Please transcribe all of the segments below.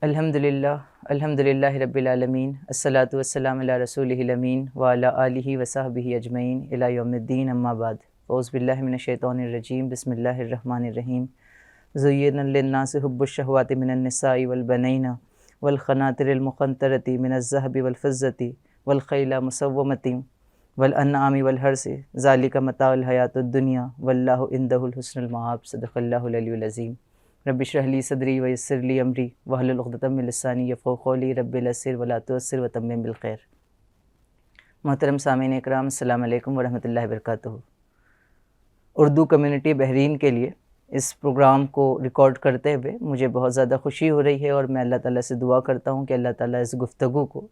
الحمدللہ رب العالمین الصلاۃ والسلام علی رسولہ الامین وعلی آلہ وصحبہ اجمعین الی یوم الدین اما بعد اعوذ باللہ من الشیطان الرجیم بسم اللہ الرحمن الرحیم زین للناس حب الشہوات من النساء والبنین والقناطر المقنطرۃ من الذہب والفضۃ والخیل مسومۃ والانعام والحرث ذالک متاع الحیاۃ الدنیا واللہ عندہ الحسن المآب صدق اللہ العلی العظیم رب اشرح لی صدری ویسر لی امری واحلل عقدۃ من لسانی یفقہوا قولی رب یسر ولا تعسر وتمم بالخیر۔ محترم سامعین اکرام، السلام علیکم ورحمۃ اللہ وبرکاتہ۔ اردو کمیونٹی بحرین کے لیے اس پروگرام کو ریکارڈ کرتے ہوئے مجھے بہت زیادہ خوشی ہو رہی ہے، اور میں اللہ تعالیٰ سے دعا کرتا ہوں کہ اللہ تعالیٰ اس گفتگو کو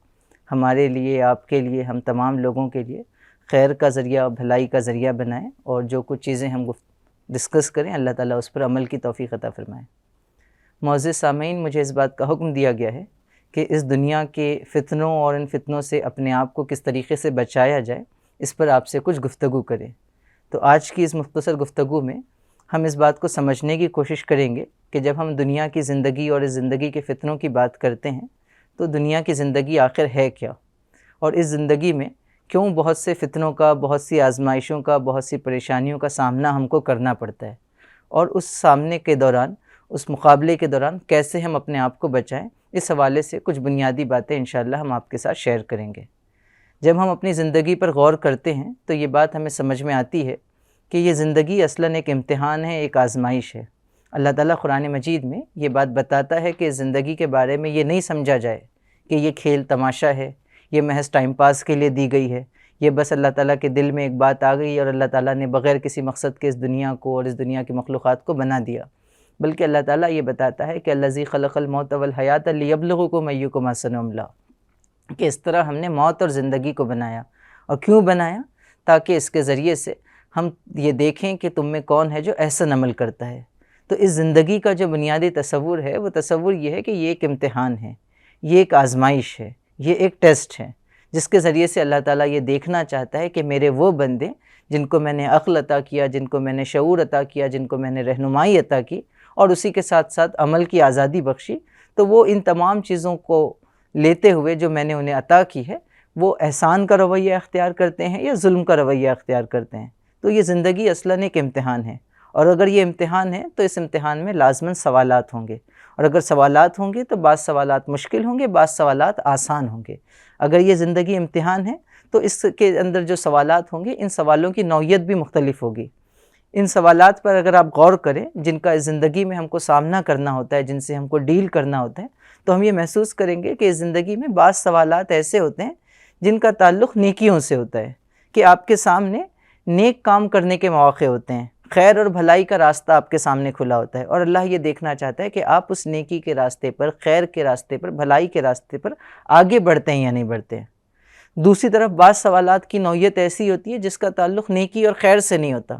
ہمارے لیے، آپ کے لیے، ہم تمام لوگوں کے لیے خیر کا ذریعہ، بھلائی کا ذریعہ بنائیں، اور جو کچھ چیزیں ہم ڈسکس کریں اللہ تعالیٰ اس پر عمل کی توفیق عطا فرمائے۔ معزز سامعین، مجھے اس بات کا حکم دیا گیا ہے کہ اس دنیا کے فتنوں اور ان فتنوں سے اپنے آپ کو کس طریقے سے بچایا جائے، اس پر آپ سے کچھ گفتگو کریں۔ تو آج کی اس مختصر گفتگو میں ہم اس بات کو سمجھنے کی کوشش کریں گے کہ جب ہم دنیا کی زندگی اور اس زندگی کے فتنوں کی بات کرتے ہیں تو دنیا کی زندگی آخر ہے کیا، اور اس زندگی میں کیوں بہت سے فتنوں کا، بہت سی آزمائشوں کا، بہت سی پریشانیوں کا سامنا ہم کو کرنا پڑتا ہے، اور اس سامنے کے دوران، اس مقابلے کے دوران کیسے ہم اپنے آپ کو بچائیں، اس حوالے سے کچھ بنیادی باتیں انشاءاللہ ہم آپ کے ساتھ شیئر کریں گے۔ جب ہم اپنی زندگی پر غور کرتے ہیں تو یہ بات ہمیں سمجھ میں آتی ہے کہ یہ زندگی اصلاً ایک امتحان ہے، ایک آزمائش ہے۔ اللہ تعالیٰ قرآن مجید میں یہ بات بتاتا ہے کہ زندگی کے بارے میں یہ نہیں سمجھا جائے کہ یہ کھیل تماشا ہے، یہ محض ٹائم پاس کے لیے دی گئی ہے، یہ بس اللہ تعالیٰ کے دل میں ایک بات آ گئی اور اللہ تعالیٰ نے بغیر کسی مقصد کے اس دنیا کو اور اس دنیا کی مخلوقات کو بنا دیا، بلکہ اللہ تعالیٰ یہ بتاتا ہے کہ الذی خلق الموت والحیات لیبلوکم ایکم احسن عملا، کہ اس طرح ہم نے موت اور زندگی کو بنایا۔ اور کیوں بنایا؟ تاکہ اس کے ذریعے سے ہم یہ دیکھیں کہ تم میں کون ہے جو احسن عمل کرتا ہے۔ تو اس زندگی کا جو بنیادی تصور ہے وہ تصور یہ ہے کہ یہ ایک امتحان ہے، یہ ایک آزمائش ہے، یہ ایک ٹیسٹ ہے، جس کے ذریعے سے اللہ تعالیٰ یہ دیکھنا چاہتا ہے کہ میرے وہ بندے جن کو میں نے عقل عطا کیا، جن کو میں نے شعور عطا کیا، جن کو میں نے رہنمائی عطا کی، اور اسی کے ساتھ ساتھ عمل کی آزادی بخشی، تو وہ ان تمام چیزوں کو لیتے ہوئے جو میں نے انہیں عطا کی ہے وہ احسان کا رویہ اختیار کرتے ہیں یا ظلم کا رویہ اختیار کرتے ہیں۔ تو یہ زندگی اصلاً ایک امتحان ہے، اور اگر یہ امتحان ہے تو اس امتحان میں لازماً سوالات ہوں گے، اور اگر سوالات ہوں گے تو بعض سوالات مشکل ہوں گے، بعض سوالات آسان ہوں گے۔ اگر یہ زندگی امتحان ہے تو اس کے اندر جو سوالات ہوں گے ان سوالوں کی نوعیت بھی مختلف ہوگی۔ ان سوالات پر اگر آپ غور کریں جن کا اس زندگی میں ہم کو سامنا کرنا ہوتا ہے، جن سے ہم کو ڈیل کرنا ہوتا ہے، تو ہم یہ محسوس کریں گے کہ اس زندگی میں بعض سوالات ایسے ہوتے ہیں جن کا تعلق نیکیوں سے ہوتا ہے، کہ آپ کے سامنے نیک کام کرنے کے مواقع ہوتے ہیں، خیر اور بھلائی کا راستہ آپ کے سامنے کھلا ہوتا ہے، اور اللہ یہ دیکھنا چاہتا ہے کہ آپ اس نیکی کے راستے پر، خیر کے راستے پر، بھلائی کے راستے پر آگے بڑھتے ہیں یا نہیں بڑھتے ہیں۔ دوسری طرف بعض سوالات کی نوعیت ایسی ہوتی ہے جس کا تعلق نیکی اور خیر سے نہیں ہوتا،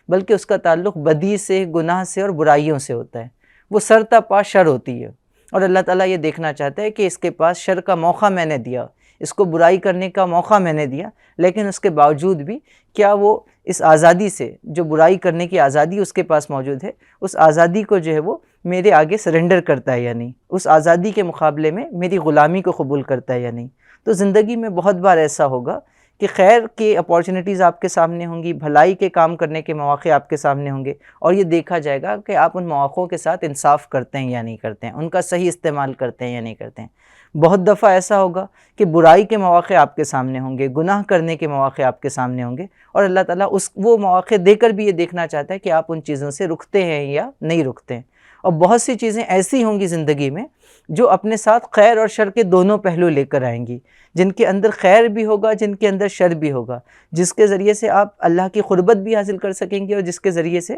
بلکہ اس کا تعلق بدی سے، گناہ سے اور برائیوں سے ہوتا ہے، وہ سرتا پا شر ہوتی ہے، اور اللہ تعالیٰ یہ دیکھنا چاہتا ہے کہ اس کے پاس شر کا موقع میں نے دیا، اس کو برائی کرنے کا موقع میں نے دیا، لیکن اس کے باوجود بھی کیا وہ اس آزادی سے، جو برائی کرنے کی آزادی اس کے پاس موجود ہے، اس آزادی کو جو ہے وہ میرے آگے سرنڈر کرتا ہے یا نہیں، اس آزادی کے مقابلے میں میری غلامی کو قبول کرتا ہے یا نہیں۔ تو زندگی میں بہت بار ایسا ہوگا کہ خیر کے اپارچونیٹیز آپ کے سامنے ہوں گی، بھلائی کے کام کرنے کے مواقع آپ کے سامنے ہوں گے، اور یہ دیکھا جائے گا کہ آپ ان مواقعوں کے ساتھ انصاف کرتے ہیں یا نہیں کرتے ہیں، ان کا صحیح استعمال کرتے ہیں یا نہیں کرتے ہیں۔ بہت دفعہ ایسا ہوگا کہ برائی کے مواقع آپ کے سامنے ہوں گے، گناہ کرنے کے مواقع آپ کے سامنے ہوں گے، اور اللہ تعالیٰ وہ مواقع دے کر بھی یہ دیکھنا چاہتا ہے کہ آپ ان چیزوں سے رکتے ہیں یا نہیں رکتے ہیں۔ اور بہت سی چیزیں ایسی ہوں گی زندگی میں جو اپنے ساتھ خیر اور شر کے دونوں پہلو لے کر آئیں گی، جن کے اندر خیر بھی ہوگا، جن کے اندر شر بھی ہوگا، جس کے ذریعے سے آپ اللہ کی قربت بھی حاصل کر سکیں گے، اور جس کے ذریعے سے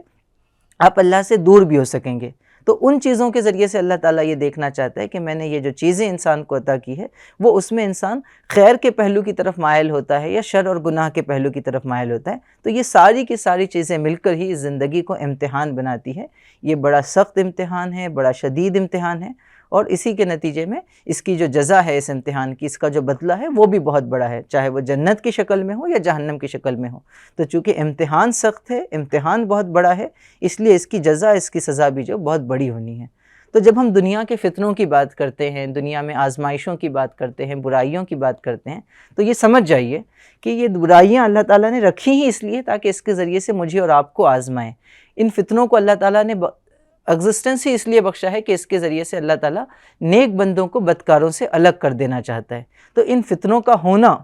آپ اللہ سے دور بھی ہو سکیں گے۔ تو ان چیزوں کے ذریعے سے اللہ تعالیٰ یہ دیکھنا چاہتا ہے کہ میں نے یہ جو چیزیں انسان کو عطا کی ہے وہ اس میں انسان خیر کے پہلو کی طرف مائل ہوتا ہے یا شر اور گناہ کے پہلو کی طرف مائل ہوتا ہے۔ تو یہ ساری کی ساری چیزیں مل کر ہی اس زندگی کو امتحان بناتی ہے۔ یہ بڑا سخت امتحان ہے، بڑا شدید امتحان ہے، اور اسی کے نتیجے میں اس کی جو جزا ہے اس امتحان کی، اس کا جو بدلہ ہے وہ بھی بہت بڑا ہے، چاہے وہ جنت کی شکل میں ہو یا جہنم کی شکل میں ہو۔ تو چونکہ امتحان سخت ہے، امتحان بہت بڑا ہے، اس لیے اس کی جزا، اس کی سزا بھی جو بہت بڑی ہونی ہے۔ تو جب ہم دنیا کے فتنوں کی بات کرتے ہیں، دنیا میں آزمائشوں کی بات کرتے ہیں، برائیوں کی بات کرتے ہیں، تو یہ سمجھ جائیے کہ یہ برائیاں اللہ تعالیٰ نے رکھی ہی اس لیے تاکہ اس کے ذریعے سے مجھے اور آپ کو آزمائیں۔ ان فتنوں کو اللہ تعالیٰ نے ایگزسٹنس ہی اس لیے بخشا ہے کہ اس کے ذریعے سے اللہ تعالیٰ نیک بندوں کو بدکاروں سے الگ کر دینا چاہتا ہے۔ تو ان فتنوں کا ہونا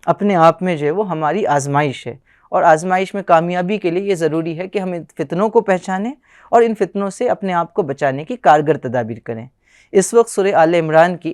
اپنے آپ میں جو ہے وہ ہماری آزمائش ہے، اور آزمائش میں کامیابی کے لیے یہ ضروری ہے کہ ہم ان فتنوں کو پہچانیں اور ان فتنوں سے اپنے آپ کو بچانے کی کارگر تدابیر کریں۔ اس وقت سورہ آل عمران کی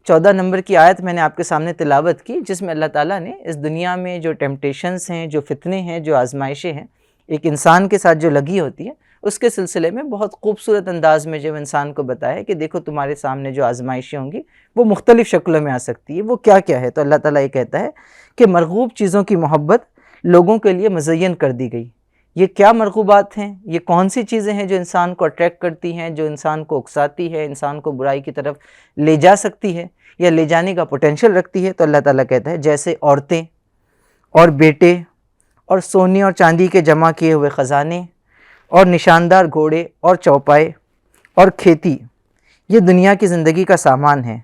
14 نمبر کی آیت میں نے آپ کے سامنے تلاوت کی، جس میں اللہ تعالیٰ نے اس دنیا میں جو ٹیمپٹیشنز ہیں، جو فتنے ہیں، جو آزمائشیں ہیں، ایک انسان کے ساتھ جو لگی ہوتی ہے، اس کے سلسلے میں بہت خوبصورت انداز میں جو انسان کو بتایا کہ دیکھو تمہارے سامنے جو آزمائشیں ہوں گی وہ مختلف شکلوں میں آ سکتی ہے، وہ کیا کیا ہے۔ تو اللہ تعالیٰ یہ کہتا ہے کہ مرغوب چیزوں کی محبت لوگوں کے لیے مزین کر دی گئی۔ یہ کیا مرغوبات ہیں؟ یہ کون سی چیزیں ہیں جو انسان کو اٹریکٹ کرتی ہیں، جو انسان کو اکساتی ہے، انسان کو برائی کی طرف لے جا سکتی ہے یا لے جانے کا پوٹینشیل رکھتی ہے؟ تو اللہ تعالیٰ کہتا ہے جیسے عورتیں اور بیٹے اور سونے اور چاندی کے جمع کیے ہوئے خزانے اور نشاندار گھوڑے اور چوپائے اور کھیتی، یہ دنیا کی زندگی کا سامان ہے،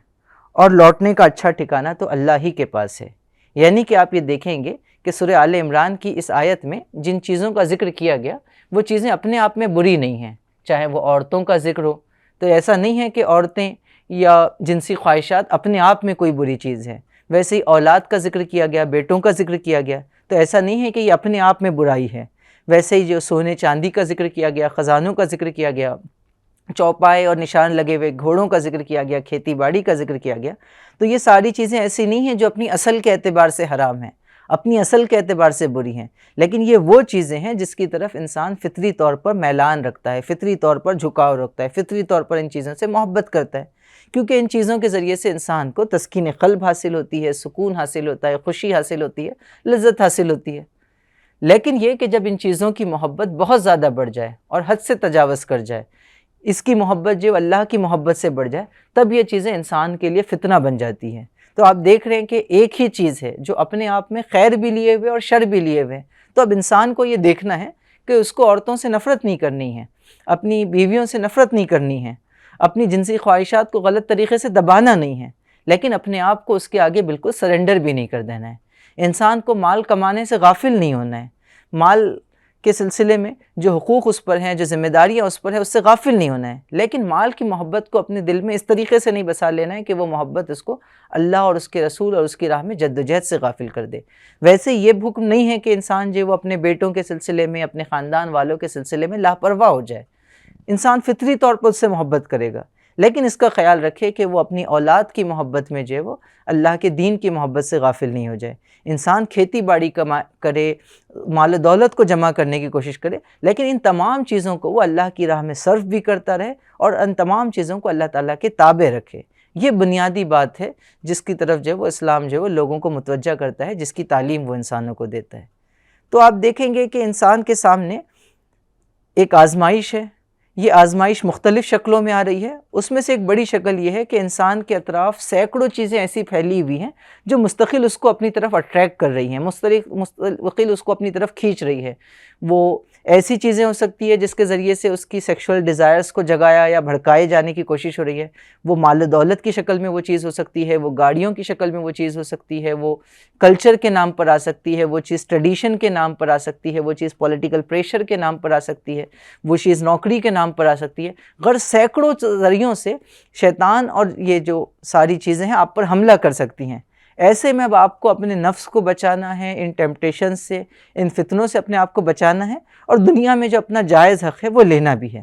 اور لوٹنے کا اچھا ٹھکانہ تو اللہ ہی کے پاس ہے۔ یعنی کہ آپ یہ دیکھیں گے کہ سورہ آل عمران کی اس آیت میں جن چیزوں کا ذکر کیا گیا وہ چیزیں اپنے آپ میں بری نہیں ہیں، چاہے وہ عورتوں کا ذکر ہو، تو ایسا نہیں ہے کہ عورتیں یا جنسی خواہشات اپنے آپ میں کوئی بری چیز ہے۔ ویسے ہی اولاد کا ذکر کیا گیا، بیٹوں کا ذکر کیا گیا، تو ایسا نہیں ہے کہ یہ اپنے آپ میں برائی ہے۔ ویسے ہی جو سونے چاندی کا ذکر کیا گیا، خزانوں کا ذکر کیا گیا، چوپائے اور نشان لگے ہوئے گھوڑوں کا ذکر کیا گیا، کھیتی باڑی کا ذکر کیا گیا، تو یہ ساری چیزیں ایسی نہیں ہیں جو اپنی اصل کے اعتبار سے حرام ہیں، اپنی اصل کے اعتبار سے بری ہیں، لیکن یہ وہ چیزیں ہیں جس کی طرف انسان فطری طور پر میلان رکھتا ہے، فطری طور پر جھکاؤ رکھتا ہے، فطری طور پر ان چیزوں سے محبت کرتا ہے، کیونکہ ان چیزوں کے ذریعے سے انسان کو تسکین قلب حاصل ہوتی ہے، سکون حاصل ہوتا ہے، خوشی حاصل ہوتی ہے، لذت حاصل ہوتی ہے۔ لیکن یہ کہ جب ان چیزوں کی محبت بہت زیادہ بڑھ جائے اور حد سے تجاوز کر جائے، اس کی محبت جو اللہ کی محبت سے بڑھ جائے، تب یہ چیزیں انسان کے لیے فتنہ بن جاتی ہیں۔ تو آپ دیکھ رہے ہیں کہ ایک ہی چیز ہے جو اپنے آپ میں خیر بھی لیے ہوئے اور شر بھی لیے ہوئے، تو اب انسان کو یہ دیکھنا ہے کہ اس کو عورتوں سے نفرت نہیں کرنی ہے، اپنی بیویوں سے نفرت نہیں کرنی ہے، اپنی جنسی خواہشات کو غلط طریقے سے دبانا نہیں ہے، لیکن اپنے آپ کو اس کے آگے بالکل سرنڈر بھی نہیں کر دینا ہے۔ انسان کو مال کمانے سے غافل نہیں ہونا ہے، مال کے سلسلے میں جو حقوق اس پر ہیں، جو ذمہ داریاں اس پر ہیں، اس سے غافل نہیں ہونا ہے، لیکن مال کی محبت کو اپنے دل میں اس طریقے سے نہیں بسا لینا ہے کہ وہ محبت اس کو اللہ اور اس کے رسول اور اس کی راہ میں جدوجہد سے غافل کر دے۔ ویسے یہ حکم نہیں ہے کہ انسان جو وہ اپنے بیٹوں کے سلسلے میں، اپنے خاندان والوں کے سلسلے میں لاپرواہ ہو جائے۔ انسان فطری طور پر اس سے محبت کرے گا، لیکن اس کا خیال رکھے کہ وہ اپنی اولاد کی محبت میں جو ہے وہ اللہ کے دین کی محبت سے غافل نہیں ہو جائے۔ انسان کھیتی باڑی کرے، مال و دولت کو جمع کرنے کی کوشش کرے، لیکن ان تمام چیزوں کو وہ اللہ کی راہ میں صرف بھی کرتا رہے اور ان تمام چیزوں کو اللہ تعالیٰ کے تابع رکھے۔ یہ بنیادی بات ہے جس کی طرف جو ہے وہ اسلام جو ہے وہ لوگوں کو متوجہ کرتا ہے، جس کی تعلیم وہ انسانوں کو دیتا ہے۔ تو آپ دیکھیں گے کہ انسان کے سامنے ایک آزمائش ہے، یہ آزمائش مختلف شکلوں میں آ رہی ہے۔ اس میں سے ایک بڑی شکل یہ ہے کہ انسان کے اطراف سینکڑوں چیزیں ایسی پھیلی ہوئی ہیں جو مستقل اس کو اپنی طرف اٹریکٹ کر رہی ہیں، مستقل اس کو اپنی طرف کھینچ رہی ہے۔ وہ ایسی چیزیں ہو سکتی ہے جس کے ذریعے سے اس کی سیکشول ڈیزائرز کو جگایا یا بھڑکائے جانے کی کوشش ہو رہی ہے۔ وہ مال و دولت کی شکل میں وہ چیز ہو سکتی ہے، وہ گاڑیوں کی شکل میں وہ چیز ہو سکتی ہے، وہ کلچر کے نام پر آ سکتی ہے، وہ چیز ٹریڈیشن کے نام پر آ سکتی ہے، وہ چیز پولیٹیکل پریشر کے نام پر آ سکتی ہے، وہ چیز نوکری کے نام پر آ سکتی ہے۔ غرض سینکڑوں ذریعوں سے شیطان اور یہ جو ساری چیزیں ہیں آپ پر حملہ کر سکتی ہیں۔ ایسے میں اب آپ کو اپنے نفس کو بچانا ہے، ان ٹیمپٹیشن سے، ان فتنوں سے اپنے آپ کو بچانا ہے، اور دنیا میں جو اپنا جائز حق ہے وہ لینا بھی ہے۔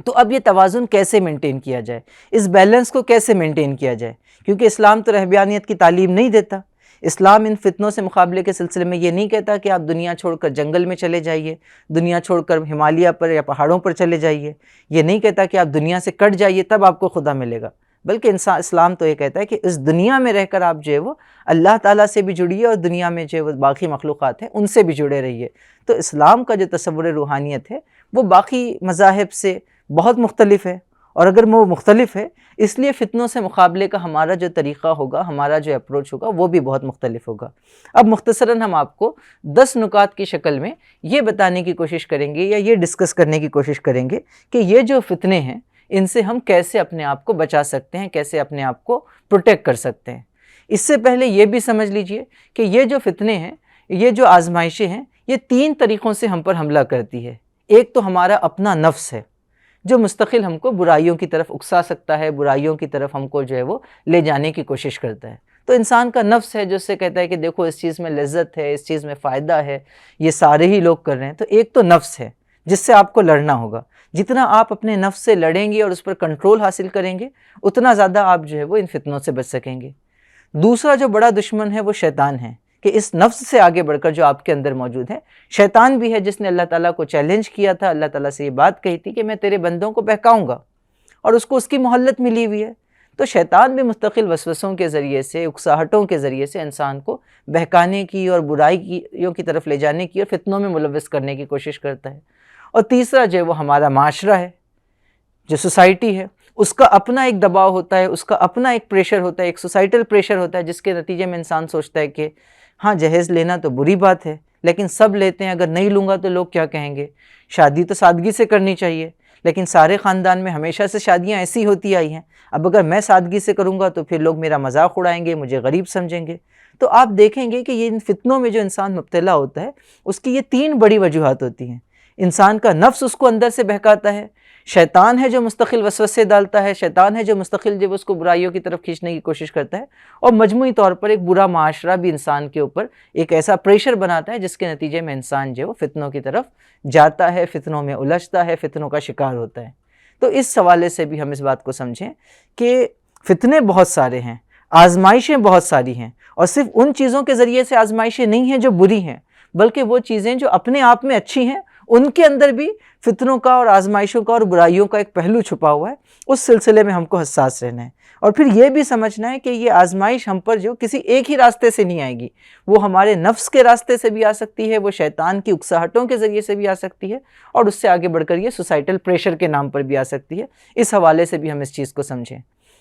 تو اب یہ توازن کیسے مینٹین کیا جائے، اس بیلنس کو کیسے مینٹین کیا جائے، کیونکہ اسلام تو رہبانیت کی تعلیم نہیں دیتا۔ اسلام ان فتنوں سے مقابلے کے سلسلے میں یہ نہیں کہتا کہ آپ دنیا چھوڑ کر جنگل میں چلے جائیے، دنیا چھوڑ کر ہمالیہ پر یا پہاڑوں پر چلے جائیے، یہ نہیں کہتا کہ آپ دنیا سے کٹ جائیے تب آپ کو خدا ملے گا، بلکہ اسلام تو یہ کہتا ہے کہ اس دنیا میں رہ کر آپ جو ہے وہ اللہ تعالیٰ سے بھی جڑیے اور دنیا میں جو ہے وہ باقی مخلوقات ہیں ان سے بھی جڑے رہیے۔ تو اسلام کا جو تصور روحانیت ہے وہ باقی مذاہب سے بہت مختلف ہے، اور اگر وہ مختلف ہے اس لیے فتنوں سے مقابلے کا ہمارا جو طریقہ ہوگا، ہمارا جو اپروچ ہوگا وہ بھی بہت مختلف ہوگا۔ اب مختصراً ہم آپ کو 10 نکات کی شکل میں یہ بتانے کی کوشش کریں گے یا یہ ڈسکس کرنے کی کوشش کریں گے کہ یہ جو فتنے ہیں ان سے ہم کیسے اپنے آپ کو بچا سکتے ہیں، کیسے اپنے آپ کو پروٹیکٹ کر سکتے ہیں۔ اس سے پہلے یہ بھی سمجھ لیجئے کہ یہ جو فتنے ہیں، یہ جو آزمائشیں ہیں، یہ 3 طریقوں سے ہم پر حملہ کرتی ہے۔ ایک تو ہمارا اپنا نفس ہے جو مستقل ہم کو برائیوں کی طرف اکسا سکتا ہے، برائیوں کی طرف ہم کو جو ہے وہ لے جانے کی کوشش کرتا ہے۔ تو انسان کا نفس ہے جو اس سے کہتا ہے کہ دیکھو اس چیز میں لذت ہے، اس چیز میں فائدہ ہے، یہ سارے ہی لوگ کر رہے ہیں۔ تو ایک تو نفس ہے جس سے آپ کو لڑنا ہوگا۔ جتنا آپ اپنے نفس سے لڑیں گے اور اس پر کنٹرول حاصل کریں گے، اتنا زیادہ آپ جو ہے وہ ان فتنوں سے بچ سکیں گے۔ دوسرا جو بڑا دشمن ہے وہ شیطان ہے، کہ اس نفس سے آگے بڑھ کر جو آپ کے اندر موجود ہے، شیطان بھی ہے جس نے اللہ تعالیٰ کو چیلنج کیا تھا، اللہ تعالیٰ سے یہ بات کہی تھی کہ میں تیرے بندوں کو بہکاؤں گا، اور اس کو اس کی مہلت ملی ہوئی ہے۔ تو شیطان بھی مستقل وسوسوں کے ذریعے سے، اکساہٹوں کے ذریعے سے انسان کو بہکانے کی اور برائیوں کی طرف لے جانے کی اور فتنوں میں ملوث کرنے کی کوشش کرتا ہے۔ اور تیسرا جو ہے وہ ہمارا معاشرہ ہے، جو سوسائٹی ہے، اس کا اپنا ایک دباؤ ہوتا ہے، اس کا اپنا ایک پریشر ہوتا ہے، ایک سوسائٹل پریشر ہوتا ہے، جس کے نتیجے میں انسان سوچتا ہے کہ ہاں جہیز لینا تو بری بات ہے، لیکن سب لیتے ہیں، اگر نہیں لوں گا تو لوگ کیا کہیں گے۔ شادی تو سادگی سے کرنی چاہیے، لیکن سارے خاندان میں ہمیشہ سے شادیاں ایسی ہوتی آئی ہیں، اب اگر میں سادگی سے کروں گا تو پھر لوگ میرا مذاق اڑائیں گے، مجھے غریب سمجھیں گے۔ تو آپ دیکھیں گے کہ یہ ان فتنوں میں جو انسان مبتلا ہوتا ہے، اس کی یہ 3 بڑی وجوہات ہوتی ہیں۔ انسان کا نفس اس کو اندر سے بہکاتا ہے، شیطان ہے جو مستقل وسوسے ڈالتا ہے، شیطان ہے جو مستقل جو اس کو برائیوں کی طرف کھینچنے کی کوشش کرتا ہے، اور مجموعی طور پر ایک برا معاشرہ بھی انسان کے اوپر ایک ایسا پریشر بناتا ہے جس کے نتیجے میں انسان جو فتنوں کی طرف جاتا ہے، فتنوں میں الجھتا ہے، فتنوں کا شکار ہوتا ہے۔ تو اس حوالے سے بھی ہم اس بات کو سمجھیں کہ فتنے بہت سارے ہیں، آزمائشیں بہت ساری ہیں، اور صرف ان چیزوں کے ذریعے سے آزمائشیں نہیں ہیں جو بری ہیں، بلکہ وہ چیزیں جو اپنے آپ میں اچھی ہیں، ان کے اندر بھی فتنوں کا اور آزمائشوں کا اور برائیوں کا ایک پہلو چھپا ہوا ہے۔ اس سلسلے میں ہم کو حساس رہنا ہے، اور پھر یہ بھی سمجھنا ہے کہ یہ آزمائش ہم پر جو کسی ایک ہی راستے سے نہیں آئے گی، وہ ہمارے نفس کے راستے سے بھی آ سکتی ہے، وہ شیطان کی اکساہٹوں کے ذریعے سے بھی آ سکتی ہے، اور اس سے آگے بڑھ کر یہ سوسائٹل پریشر کے نام پر بھی آ سکتی ہے۔ اس حوالے سے بھی ہم اس چیز کو سمجھیں۔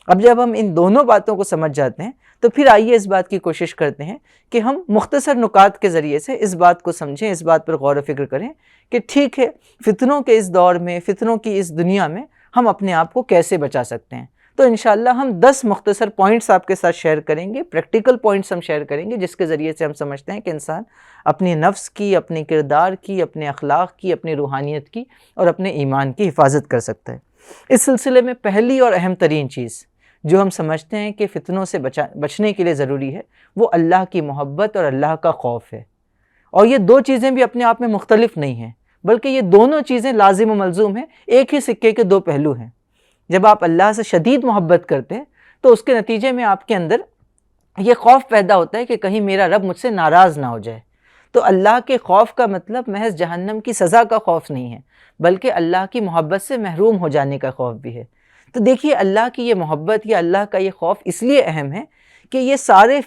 اب جب ہم ان دونوں باتوں کو سمجھ جاتے ہیں تو پھر آئیے اس بات کی کوشش کرتے ہیں کہ ہم مختصر نکات کے ذریعے سے اس بات کو سمجھیں، اس بات پر غور و فکر کریں کہ ٹھیک ہے، فتنوں کے اس دور میں، فتنوں کی اس دنیا میں ہم اپنے آپ کو کیسے بچا سکتے ہیں۔ تو انشاءاللہ ہم 10 مختصر پوائنٹس آپ کے ساتھ شیئر کریں گے، پریکٹیکل پوائنٹس ہم شیئر کریں گے، جس کے ذریعے سے ہم سمجھتے ہیں کہ انسان اپنے نفس کی، اپنے کردار کی، اپنے اخلاق کی، اپنی روحانیت کی اور اپنے ایمان کی حفاظت کر سکتا ہے۔ اس سلسلے میں پہلی اور اہم ترین چیز جو ہم سمجھتے ہیں کہ فتنوں سے بچنے کے لیے ضروری ہے، وہ اللہ کی محبت اور اللہ کا خوف ہے۔ اور یہ 2 چیزیں بھی اپنے آپ میں مختلف نہیں ہیں، بلکہ یہ دونوں چیزیں لازم و ملزوم ہیں، ایک ہی سکے کے 2 پہلو ہیں۔ جب آپ اللہ سے شدید محبت کرتے ہیں تو اس کے نتیجے میں آپ کے اندر یہ خوف پیدا ہوتا ہے کہ کہیں میرا رب مجھ سے ناراض نہ ہو جائے۔ تو اللہ کے خوف کا مطلب محض جہنم کی سزا کا خوف نہیں ہے، بلکہ اللہ کی محبت سے محروم ہو جانے کا خوف بھی ہے۔ تو دیکھیے، اللہ کی یہ محبت یا اللہ کا یہ خوف اس لیے اہم ہے کہ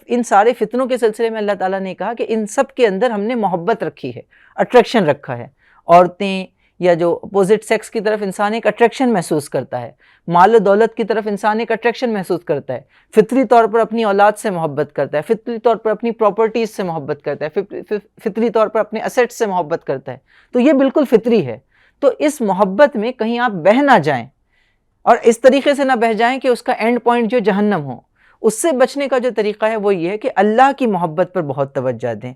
ان سارے فتنوں کے سلسلے میں اللہ تعالیٰ نے کہا کہ ان سب کے اندر ہم نے محبت رکھی ہے، اٹریکشن رکھا ہے۔ عورتیں یا جو اپوزٹ سیکس کی طرف انسان ایک اٹریکشن محسوس کرتا ہے، مال و دولت کی طرف انسان ایک اٹریکشن محسوس کرتا ہے، فطری طور پر اپنی اولاد سے محبت کرتا ہے، فطری طور پر اپنی پراپرٹیز سے محبت کرتا ہے، فطری طور پر اپنے اسیٹس سے محبت کرتا ہے۔ تو یہ بالکل فطری ہے۔ تو اس محبت میں کہیں آپ بہہ نہ جائیں، اور اس طریقے سے نہ بہہ جائیں کہ اس کا اینڈ پوائنٹ جو جہنم ہو۔ اس سے بچنے کا جو طریقہ ہے وہ یہ ہے کہ اللہ کی محبت پر بہت توجہ دیں،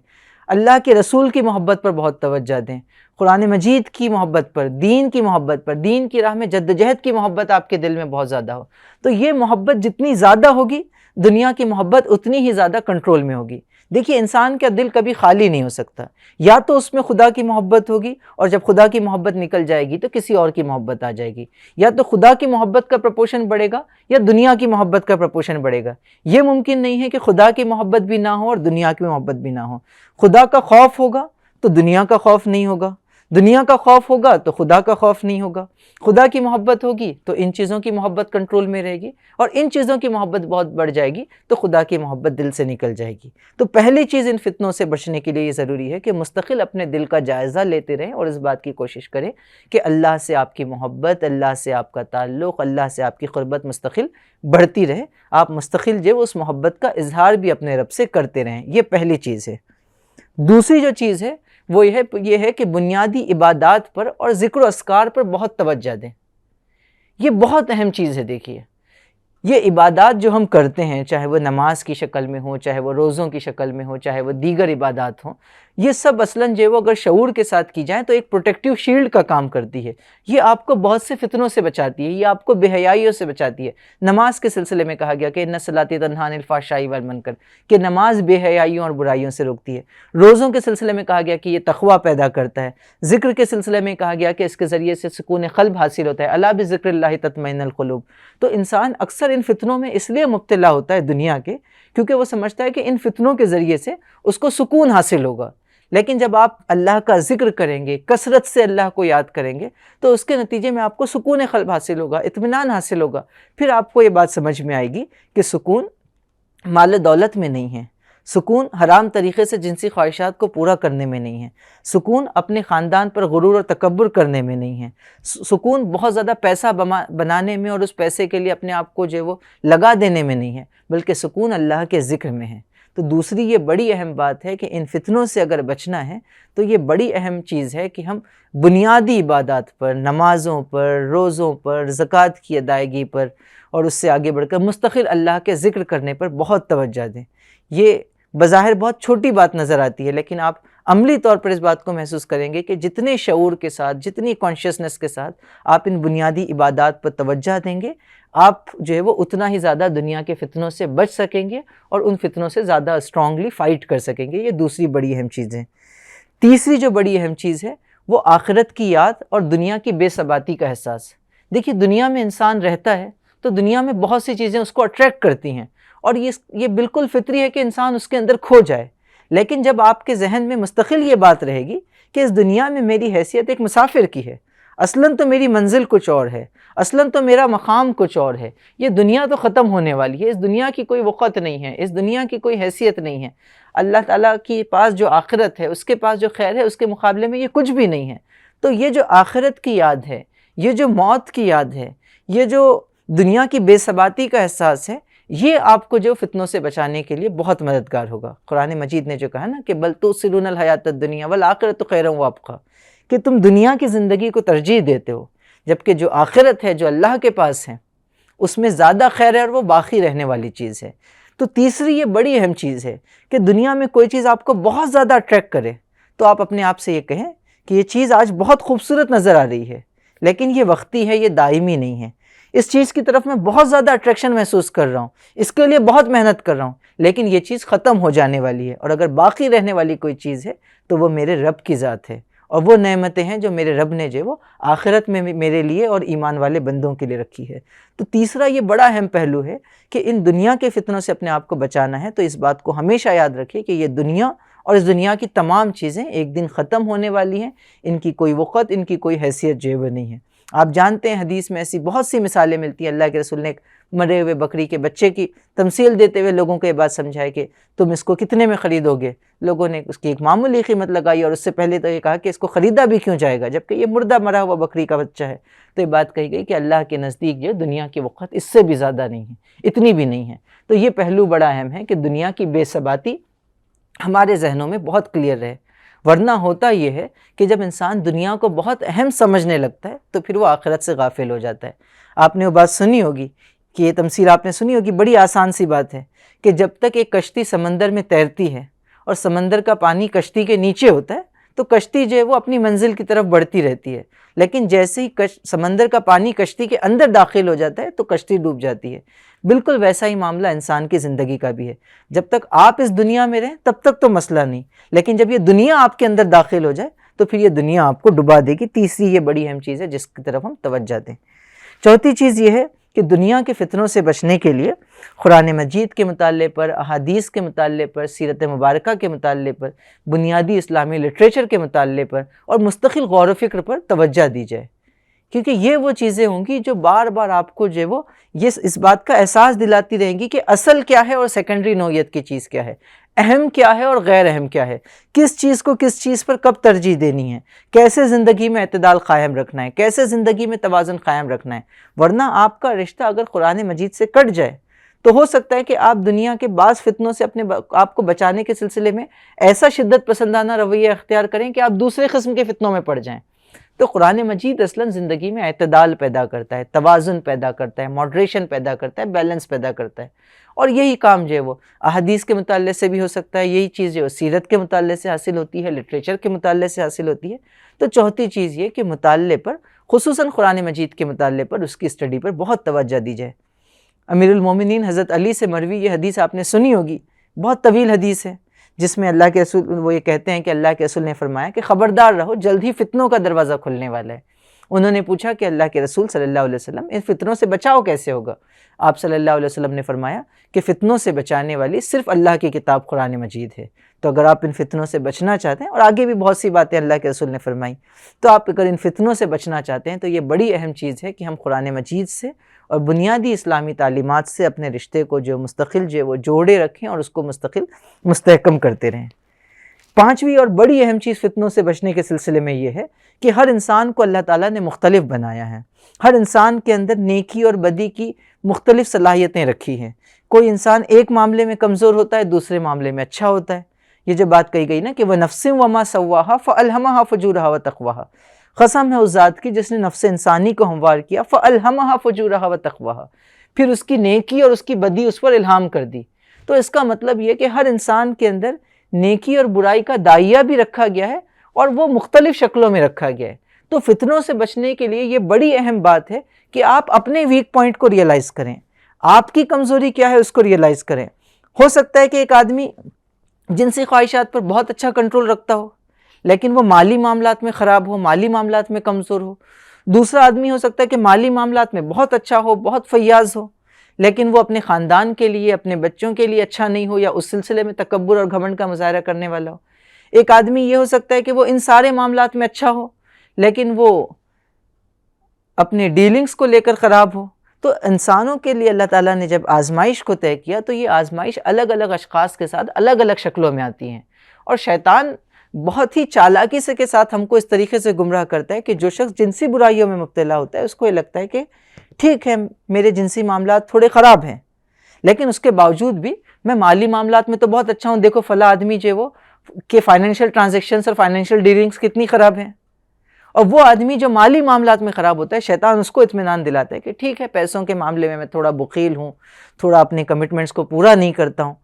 اللہ کے رسول کی محبت پر بہت توجہ دیں، قرآن مجید کی محبت پر، دین کی محبت پر، دین کی راہ میں جدوجہد کی محبت آپ کے دل میں بہت زیادہ ہو۔ تو یہ محبت جتنی زیادہ ہوگی، دنیا کی محبت اتنی ہی زیادہ کنٹرول میں ہوگی۔ دیکھیے، انسان کا دل کبھی خالی نہیں ہو سکتا، یا تو اس میں خدا کی محبت ہوگی، اور جب خدا کی محبت نکل جائے گی تو کسی اور کی محبت آ جائے گی، یا تو خدا کی محبت کا پرپورشن بڑھے گا یا دنیا کی محبت کا پرپورشن بڑھے گا۔ یہ ممکن نہیں ہے کہ خدا کی محبت بھی نہ ہو اور دنیا کی محبت بھی نہ ہو۔ خدا کا خوف ہوگا تو دنیا کا خوف نہیں ہوگا، دنیا کا خوف ہوگا تو خدا کا خوف نہیں ہوگا۔ خدا کی محبت ہوگی تو ان چیزوں کی محبت کنٹرول میں رہے گی، اور ان چیزوں کی محبت بہت بڑھ جائے گی تو خدا کی محبت دل سے نکل جائے گی۔ تو پہلی چیز ان فتنوں سے بچنے کے لیے یہ ضروری ہے کہ مستقل اپنے دل کا جائزہ لیتے رہیں اور اس بات کی کوشش کریں کہ اللہ سے آپ کی محبت، اللہ سے آپ کا تعلق، اللہ سے آپ کی قربت مستقل بڑھتی رہے۔ آپ مستقل جو اس محبت کا اظہار بھی اپنے رب سے کرتے رہیں۔ یہ پہلی چیز ہے۔ دوسری جو چیز ہے وہ یہ ہے کہ بنیادی عبادات پر اور ذکر و اذکار پر بہت توجہ دیں۔ یہ بہت اہم چیز ہے. دیکھیے یہ عبادات جو ہم کرتے ہیں، چاہے وہ نماز کی شکل میں ہو، چاہے وہ روزوں کی شکل میں ہو، چاہے وہ دیگر عبادات ہوں، یہ سب اصلاً جو وہ اگر شعور کے ساتھ کی جائیں تو ایک پروٹیکٹیو شیلڈ کا کام کرتی ہے. یہ آپ کو بہت سے فتنوں سے بچاتی ہے، یہ آپ کو بے حیائیوں سے بچاتی ہے. نماز کے سلسلے میں کہا گیا کہ ان الصلاۃ تنہی عن الفحشاء والمنکر، کہ نماز بے حیائیوں اور برائیوں سے روکتی ہے. روزوں کے سلسلے میں کہا گیا کہ یہ تقویٰ پیدا کرتا ہے. ذکر کے سلسلے میں کہا گیا کہ اس کے ذریعے سے سکون قلب حاصل ہوتا ہے. الا بذکر اللہ تطمئن القلوب. تو انسان اکثر ان فتنوں میں اس لیے مبتلا ہوتا ہے دنیا کے، کیونکہ وہ سمجھتا ہے کہ ان فتنوں کے ذریعے سے اس کو سکون حاصل ہوگا. لیکن جب آپ اللہ کا ذکر کریں گے، کثرت سے اللہ کو یاد کریں گے، تو اس کے نتیجے میں آپ کو سکون قلب حاصل ہوگا، اطمینان حاصل ہوگا. پھر آپ کو یہ بات سمجھ میں آئے گی کہ سکون مال و دولت میں نہیں ہے، سکون حرام طریقے سے جنسی خواہشات کو پورا کرنے میں نہیں ہے، سکون اپنے خاندان پر غرور اور تکبر کرنے میں نہیں ہے، سکون بہت زیادہ پیسہ بنانے میں اور اس پیسے کے لیے اپنے آپ کو جو وہ لگا دینے میں نہیں ہے، بلکہ سکون اللہ کے ذکر میں ہے. تو دوسری یہ بڑی اہم بات ہے کہ ان فتنوں سے اگر بچنا ہے تو یہ بڑی اہم چیز ہے کہ ہم بنیادی عبادات پر، نمازوں پر، روزوں پر، زکوٰۃ کی ادائیگی پر اور اس سے آگے بڑھ کر مستقل اللہ کے ذکر کرنے پر بہت توجہ دیں. یہ بظاہر بہت چھوٹی بات نظر آتی ہے، لیکن آپ عملی طور پر اس بات کو محسوس کریں گے کہ جتنے شعور کے ساتھ، جتنی کانشیسنس کے ساتھ آپ ان بنیادی عبادات پر توجہ دیں گے، آپ جو ہے وہ اتنا ہی زیادہ دنیا کے فتنوں سے بچ سکیں گے اور ان فتنوں سے زیادہ اسٹرانگلی فائٹ کر سکیں گے. یہ دوسری بڑی اہم چیز ہے. تیسری جو بڑی اہم چیز ہے وہ آخرت کی یاد اور دنیا کی بے ثباتی کا احساس. دیکھیے دنیا میں انسان رہتا ہے تو دنیا میں بہت سی چیزیں اس کو اٹریکٹ کرتی ہیں اور یہ بالکل فطری ہے کہ انسان اس کے اندر کھو جائے. لیکن جب آپ کے ذہن میں مستقل یہ بات رہے گی کہ اس دنیا میں میری حیثیت ایک مسافر کی ہے، اصلاً تو میری منزل کچھ اور ہے، اصلاً تو میرا مقام کچھ اور ہے، یہ دنیا تو ختم ہونے والی ہے، اس دنیا کی کوئی وقت نہیں ہے، اس دنیا کی کوئی حیثیت نہیں ہے. اللہ تعالیٰ کے پاس جو آخرت ہے، اس کے پاس جو خیر ہے، اس کے مقابلے میں یہ کچھ بھی نہیں ہے. تو یہ جو آخرت کی یاد ہے، یہ جو موت کی یاد ہے، یہ جو دنیا کی بے ثباتی کا احساس ہے، یہ آپ کو جو فتنوں سے بچانے کے لیے بہت مددگار ہوگا. قرآن مجید نے جو کہا نا کہ بل تؤثرون الحیات الدنیا والآخرۃ خیر وابقیٰ، کہ تم دنیا کی زندگی کو ترجیح دیتے ہو، جبکہ جو آخرت ہے جو اللہ کے پاس ہے اس میں زیادہ خیر ہے اور وہ باقی رہنے والی چیز ہے. تو تیسری یہ بڑی اہم چیز ہے کہ دنیا میں کوئی چیز آپ کو بہت زیادہ اٹریکٹ کرے تو آپ اپنے آپ سے یہ کہیں کہ یہ چیز آج بہت خوبصورت نظر آ رہی ہے، لیکن یہ وقتی ہے، یہ دائمی نہیں ہے. اس چیز کی طرف میں بہت زیادہ اٹریکشن محسوس کر رہا ہوں، اس کے لیے بہت محنت کر رہا ہوں، لیکن یہ چیز ختم ہو جانے والی ہے. اور اگر باقی رہنے والی کوئی چیز ہے تو وہ میرے رب کی ذات ہے اور وہ نعمتیں ہیں جو میرے رب نے جو وہ آخرت میں میرے لیے اور ایمان والے بندوں کے لیے رکھی ہے. تو تیسرا یہ بڑا اہم پہلو ہے کہ ان دنیا کے فتنوں سے اپنے آپ کو بچانا ہے تو اس بات کو ہمیشہ یاد رکھیے کہ یہ دنیا اور اس دنیا کی تمام چیزیں ایک دن ختم ہونے والی ہیں، ان کی کوئی وقت، ان کی کوئی حیثیت جو ہے وہ نہیں ہے. آپ جانتے ہیں حدیث میں ایسی بہت سی مثالیں ملتی ہیں. اللہ کے رسول نے ایک مرے ہوئے بکری کے بچے کی تمثیل دیتے ہوئے لوگوں کو یہ بات سمجھائے کہ تم اس کو کتنے میں خریدو گے. لوگوں نے اس کی ایک معمولی قیمت لگائی اور اس سے پہلے تو یہ کہا کہ اس کو خریدا بھی کیوں جائے گا جبکہ یہ مردہ مرا ہوا بکری کا بچہ ہے. تو یہ بات کہی گئی کہ اللہ کے نزدیک جو دنیا کی وقت اس سے بھی زیادہ نہیں ہے، اتنی بھی نہیں ہے. تو یہ پہلو بڑا اہم ہے کہ دنیا کی بے ثباتی ہمارے ذہنوں میں بہت کلیئر رہے. ورنہ ہوتا یہ ہے کہ جب انسان دنیا کو بہت اہم سمجھنے لگتا ہے تو پھر وہ آخرت سے غافل ہو جاتا ہے. آپ نے وہ بات سنی ہوگی کہ یہ تمثیل آپ نے سنی ہوگی، بڑی آسان سی بات ہے کہ جب تک ایک کشتی سمندر میں تیرتی ہے اور سمندر کا پانی کشتی کے نیچے ہوتا ہے تو کشتی جو ہے وہ اپنی منزل کی طرف بڑھتی رہتی ہے، لیکن جیسے ہی سمندر کا پانی کشتی کے اندر داخل ہو جاتا ہے تو کشتی ڈوب جاتی ہے. بالکل ویسا ہی معاملہ انسان کی زندگی کا بھی ہے. جب تک آپ اس دنیا میں رہیں تب تک تو مسئلہ نہیں، لیکن جب یہ دنیا آپ کے اندر داخل ہو جائے تو پھر یہ دنیا آپ کو ڈبا دے گی. تیسری یہ بڑی اہم چیز ہے جس کی طرف ہم توجہ دیں. چوتھی چیز یہ ہے کہ دنیا کے فتنوں سے بچنے کے لیے قرآن مجید کے مطالعے پر، احادیث کے مطالعے پر، سیرت مبارکہ کے مطالعے پر، بنیادی اسلامی لٹریچر کے مطالعے پر اور مستقل غور و فکر پر توجہ دی جائے. کیونکہ یہ وہ چیزیں ہوں گی جو بار بار آپ کو جو وہ اس بات کا احساس دلاتی رہیں گی کہ اصل کیا ہے اور سیکنڈری نوعیت کی چیز کیا ہے، اہم کیا ہے اور غیر اہم کیا ہے، کس چیز کو کس چیز پر کب ترجیح دینی ہے، کیسے زندگی میں اعتدال قائم رکھنا ہے، کیسے زندگی میں توازن قائم رکھنا ہے. ورنہ آپ کا رشتہ اگر قرآن مجید سے کٹ جائے تو ہو سکتا ہے کہ آپ دنیا کے بعض فتنوں سے اپنے آپ کو بچانے کے سلسلے میں ایسا شدت پسندانہ رویہ اختیار کریں کہ آپ دوسرے قسم کے فتنوں میں پڑ جائیں. تو قرآن مجید اصلاً زندگی میں اعتدال پیدا کرتا ہے، توازن پیدا کرتا ہے، ماڈریشن پیدا کرتا ہے، بیلنس پیدا کرتا ہے۔ اور یہی کام جو ہے وہ احادیث کے مطالعے سے بھی ہو سکتا ہے، یہی چیز جو ہے سیرت کے مطالعے سے حاصل ہوتی ہے، لٹریچر کے مطالعے سے حاصل ہوتی ہے۔ تو چوتھی چیز یہ کہ مطالعے پر، خصوصاً قرآن مجید کے مطالعے پر، اس کی اسٹڈی پر بہت توجہ دی جائے۔ امیر المومنین حضرت علی سے مروی یہ حدیث آپ نے سنی ہوگی، بہت طویل حدیث ہے، جس میں اللہ کے رسول وہ یہ کہتے ہیں کہ اللہ کے رسول نے فرمایا کہ خبردار رہو، جلد ہی فتنوں کا دروازہ کھلنے والا ہے۔ انہوں نے پوچھا کہ اللہ کے رسول صلی اللہ علیہ وسلم ان فتنوں سے بچاؤ کیسے ہوگا؟ آپ صلی اللہ علیہ وسلم نے فرمایا کہ فتنوں سے بچانے والی صرف اللہ کی کتاب قرآن مجید ہے۔ تو اگر آپ ان فتنوں سے بچنا چاہتے ہیں، اور آگے بھی بہت سی باتیں اللہ کے رسول نے فرمائی، تو آپ اگر ان فتنوں سے بچنا چاہتے ہیں تو یہ بڑی اہم چیز ہے کہ ہم قرآن مجید سے اور بنیادی اسلامی تعلیمات سے اپنے رشتے کو جو مستقل جو وہ جوڑے رکھیں اور اس کو مستقل مستحکم کرتے رہیں۔ پانچویں اور بڑی اہم چیز فتنوں سے بچنے کے سلسلے میں یہ ہے کہ ہر انسان کو اللہ تعالیٰ نے مختلف بنایا ہے۔ ہر انسان کے اندر نیکی اور بدی کی مختلف صلاحیتیں رکھی ہیں۔ کوئی انسان ایک معاملے میں کمزور ہوتا ہے، دوسرے معاملے میں اچھا ہوتا ہے۔ یہ جو بات کہی گئی نا کہ وَنَفْسٍ وَمَا سَوَّاهَا فَأَلْهَمَهَا فُجُورَهَا وَتَقْوَاهَا، قسم ہے اس ذات کی جس نے نفس انسانی کو ہموار کیا، فَأَلْهَمَهَا فُجُورَهَا وَتَقْوَاهَا، پھر اس کی نیکی اور اس کی بدی اس پر الہام کر دی۔ تو اس کا مطلب یہ کہ ہر انسان کے اندر نیکی اور برائی کا دائیہ بھی رکھا گیا ہے، اور وہ مختلف شکلوں میں رکھا گیا ہے۔ تو فتنوں سے بچنے کے لیے یہ بڑی اہم بات ہے کہ آپ اپنے ویک پوائنٹ کو ریئلائز کریں، آپ کی کمزوری کیا ہے اس کو ریئلائز کریں۔ ہو سکتا ہے کہ ایک آدمی جنسی خواہشات پر بہت اچھا کنٹرول رکھتا ہو، لیکن وہ مالی معاملات میں خراب ہو، مالی معاملات میں کمزور ہو۔ دوسرا آدمی ہو سکتا ہے کہ مالی معاملات میں بہت اچھا ہو، بہت فیاض ہو، لیکن وہ اپنے خاندان کے لیے، اپنے بچوں کے لیے اچھا نہیں ہو، یا اس سلسلے میں تکبر اور گھمنڈ کا مظاہرہ کرنے والا ہو۔ ایک آدمی یہ ہو سکتا ہے کہ وہ ان سارے معاملات میں اچھا ہو، لیکن وہ اپنے ڈیلنگز کو لے کر خراب ہو۔ تو انسانوں کے لیے اللہ تعالیٰ نے جب آزمائش کو طے کیا تو یہ آزمائش الگ الگ اشخاص کے ساتھ الگ الگ شکلوں میں آتی ہیں، اور شیطان بہت ہی چالاکی سے کے ساتھ ہم کو اس طریقے سے گمراہ کرتا ہے کہ جو شخص جنسی برائیوں میں مبتلا ہوتا ہے اس کو یہ لگتا ہے کہ ٹھیک ہے میرے جنسی معاملات تھوڑے خراب ہیں، لیکن اس کے باوجود بھی میں مالی معاملات میں تو بہت اچھا ہوں، دیکھو فلاں آدمی جو وہ کہ فائنینشیل ٹرانزیکشنز اور فائنینشیل ڈیلنگز کتنی خراب ہیں۔ اور وہ آدمی جو مالی معاملات میں خراب ہوتا ہے، شیطان اس کو اطمینان دلاتا ہے کہ ٹھیک ہے پیسوں کے معاملے میں تھوڑا بخیل ہوں، تھوڑا اپنے کمٹمنٹس کو پورا نہیں کرتا ہوں،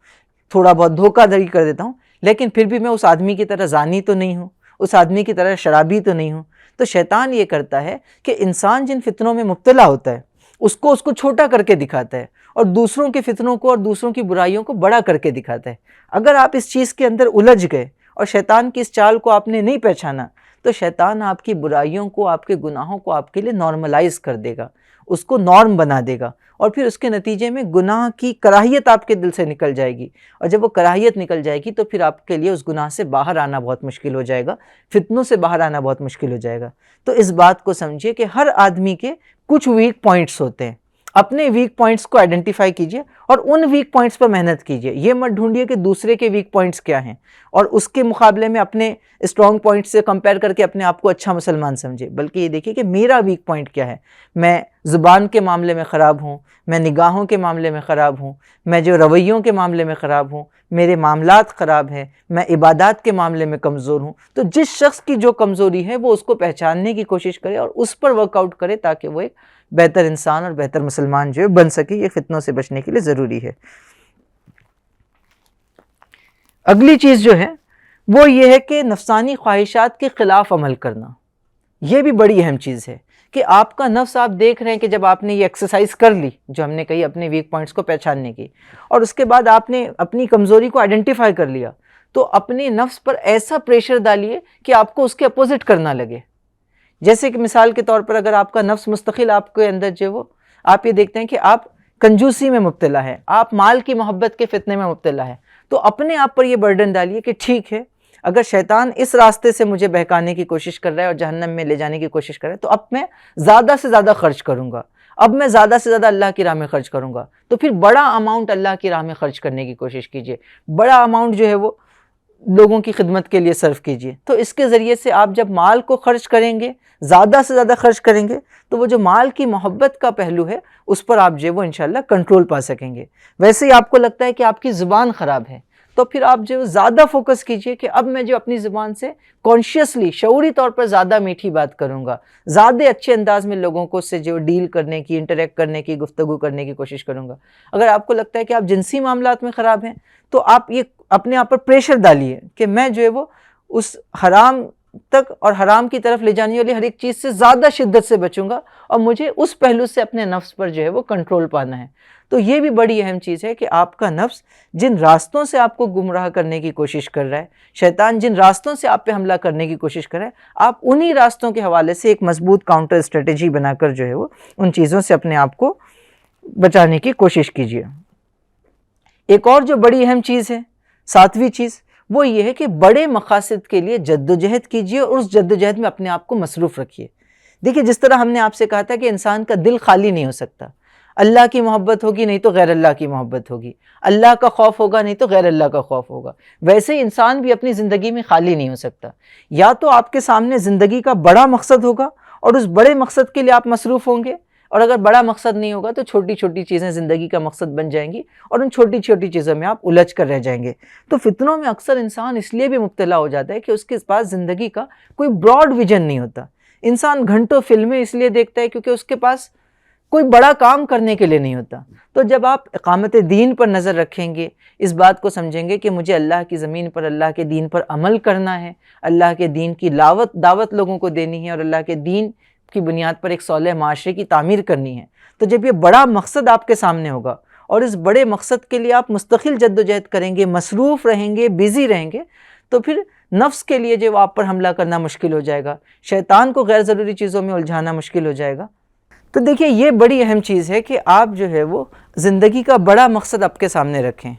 تھوڑا بہت دھوکہ دھڑی کر دیتا ہوں، لیکن پھر بھی میں اس آدمی کی طرح زانی تو نہیں ہوں، اس آدمی کی طرح شرابی تو نہیں ہوں۔ تو شیطان یہ کرتا ہے کہ انسان جن فتنوں میں مبتلا ہوتا ہے اس کو چھوٹا کر کے دکھاتا ہے، اور دوسروں کے فتنوں کو اور دوسروں کی برائیوں کو بڑا کر کے دکھاتا ہے۔ اگر آپ اس چیز کے اندر الجھ گئے اور شیطان کی اس چال کو آپ نے نہیں پہچانا تو شیطان آپ کی برائیوں کو، آپ کے گناہوں کو آپ کے لیے نارملائز کر دے گا، اس کو نارم بنا دے گا، اور پھر اس کے نتیجے میں گناہ کی کراہیت آپ کے دل سے نکل جائے گی، اور جب وہ کراہیت نکل جائے گی تو پھر آپ کے لیے اس گناہ سے باہر آنا بہت مشکل ہو جائے گا، فتنوں سے باہر آنا بہت مشکل ہو جائے گا۔ تو اس بات کو سمجھیے کہ ہر آدمی کے کچھ ویک پوائنٹس ہوتے ہیں، اپنے ویک پوائنٹس کو آئیڈینٹیفائی کیجئے اور ان ویک پوائنٹس پر محنت کیجئے۔ یہ مت ڈھونڈیے کہ دوسرے کے ویک پوائنٹس کیا ہیں اور اس کے مقابلے میں اپنے اسٹرانگ پوائنٹس سے کمپیئر کر کے اپنے آپ کو اچھا مسلمان سمجھے، بلکہ یہ دیکھیے کہ میرا ویک پوائنٹ کیا ہے۔ میں زبان کے معاملے میں خراب ہوں، میں نگاہوں کے معاملے میں خراب ہوں، میں جو رویوں کے معاملے میں خراب ہوں، میرے معاملات خراب ہیں، میں عبادات کے معاملے میں کمزور ہوں۔ تو جس شخص کی جو کمزوری ہے وہ اس کو پہچاننے کی کوشش کرے اور اس پر ورک آؤٹ کرے تاکہ وہ ایک بہتر انسان اور بہتر مسلمان جو ہے بن سکے۔ یہ فتنوں سے بچنے کے لیے ضروری ہے۔ اگلی چیز جو ہے وہ یہ ہے کہ نفسانی خواہشات کے خلاف عمل کرنا۔ یہ بھی بڑی اہم چیز ہے کہ آپ کا نفس، آپ دیکھ رہے ہیں کہ جب آپ نے یہ ایکسرسائز کر لی جو ہم نے کہی اپنے ویک پوائنٹس کو پہچاننے کی، اور اس کے بعد آپ نے اپنی کمزوری کو آئیڈینٹیفائی کر لیا، تو اپنے نفس پر ایسا پریشر ڈالیے کہ آپ کو اس کے اپوزٹ کرنا لگے۔ جیسے کہ مثال کے طور پر اگر آپ کا نفس مستقل آپ کے اندر جو وہ آپ یہ دیکھتے ہیں کہ آپ کنجوسی میں مبتلا ہے، آپ مال کی محبت کے فتنے میں مبتلا ہے، تو اپنے آپ پر یہ برڈن ڈالیے کہ ٹھیک ہے اگر شیطان اس راستے سے مجھے بہکانے کی کوشش کر رہا ہے اور جہنم میں لے جانے کی کوشش کر رہا ہے، تو اب میں زیادہ سے زیادہ خرچ کروں گا، اب میں زیادہ سے زیادہ اللہ کی راہ میں خرچ کروں گا۔ تو پھر بڑا اماؤنٹ اللہ کی راہ میں خرچ کرنے کی کوشش کیجئے، بڑا اماؤنٹ جو ہے وہ لوگوں کی خدمت کے لیے صرف کیجئے۔ تو اس کے ذریعے سے آپ جب مال کو خرچ کریں گے، زیادہ سے زیادہ خرچ کریں گے، تو وہ جو مال کی محبت کا پہلو ہے اس پر آپ جو وہ انشاءاللہ کنٹرول پا سکیں گے۔ ویسے ہی آپ کو لگتا ہے کہ آپ کی زبان خراب ہے، تو پھر آپ جو زیادہ فوکس کیجئے کہ اب میں جو اپنی زبان سے کانشیسلی شعوری طور پر زیادہ میٹھی بات کروں گا، زیادہ اچھے انداز میں لوگوں کو سے جو ڈیل کرنے کی، انٹریکٹ کرنے کی، گفتگو کرنے کی کوشش کروں گا۔ اگر آپ کو لگتا ہے کہ آپ جنسی معاملات میں خراب ہیں تو آپ یہ اپنے آپ پر پریشر ڈالیے کہ میں جو ہے وہ اس حرام تک اور حرام کی طرف لے جانے والی ہر ایک چیز سے زیادہ شدت سے بچوں گا، اور مجھے اس پہلو سے اپنے نفس پر جو ہے وہ کنٹرول پانا ہے۔ تو یہ بھی بڑی اہم چیز ہے کہ آپ کا نفس جن راستوں سے آپ کو گمراہ کرنے کی کوشش کر رہا ہے، شیطان جن راستوں سے آپ پہ حملہ کرنے کی کوشش کر رہا ہے، آپ انہی راستوں کے حوالے سے ایک مضبوط کاؤنٹر اسٹریٹجی بنا کر جو ہے وہ ان چیزوں سے اپنے آپ کو بچانے کی کوشش کیجیے۔ ایک اور جو بڑی اہم چیز ہے، 7ویں چیز، وہ یہ ہے کہ بڑے مقاصد کے لیے جدوجہد کیجیے اور اس جدوجہد میں اپنے آپ کو مصروف رکھیے۔ دیکھیے جس طرح ہم نے آپ سے کہا تھا کہ انسان کا دل خالی نہیں ہو سکتا، اللہ کی محبت ہوگی نہیں تو غیر اللہ کی محبت ہوگی، اللہ کا خوف ہوگا نہیں تو غیر اللہ کا خوف ہوگا، ویسے ہی انسان بھی اپنی زندگی میں خالی نہیں ہو سکتا۔ یا تو آپ کے سامنے زندگی کا بڑا مقصد ہوگا اور اس بڑے مقصد کے لیے آپ مصروف ہوں گے، اور اگر بڑا مقصد نہیں ہوگا تو چھوٹی چھوٹی چیزیں زندگی کا مقصد بن جائیں گی اور ان چھوٹی چھوٹی چیزوں میں آپ الجھ کر رہ جائیں گے۔ تو فتنوں میں اکثر انسان اس لیے بھی مبتلا ہو جاتا ہے کہ اس کے پاس زندگی کا کوئی براڈ ویژن نہیں ہوتا۔ انسان گھنٹوں فلمیں اس لیے دیکھتا ہے کیونکہ اس کے پاس کوئی بڑا کام کرنے کے لیے نہیں ہوتا۔ تو جب آپ اقامت دین پر نظر رکھیں گے، اس بات کو سمجھیں گے کہ مجھے اللہ کی زمین پر اللہ کے دین پر عمل کرنا ہے، اللہ کے دین کی دعوت لوگوں کو دینی ہے، اور اللہ کے دین کی بنیاد پر ایک صالح معاشرے کی تعمیر کرنی ہے، تو جب یہ بڑا مقصد آپ کے سامنے ہوگا اور اس بڑے مقصد کے لیے آپ مستقل جدوجہد کریں گے، مصروف رہیں گے، بیزی رہیں گے، تو پھر نفس کے لیے جو آپ پر حملہ کرنا مشکل ہو جائے گا، شیطان کو غیر ضروری چیزوں میں الجھانا مشکل ہو جائے گا۔ تو دیکھیے یہ بڑی اہم چیز ہے کہ آپ جو ہے وہ زندگی کا بڑا مقصد آپ کے سامنے رکھیں۔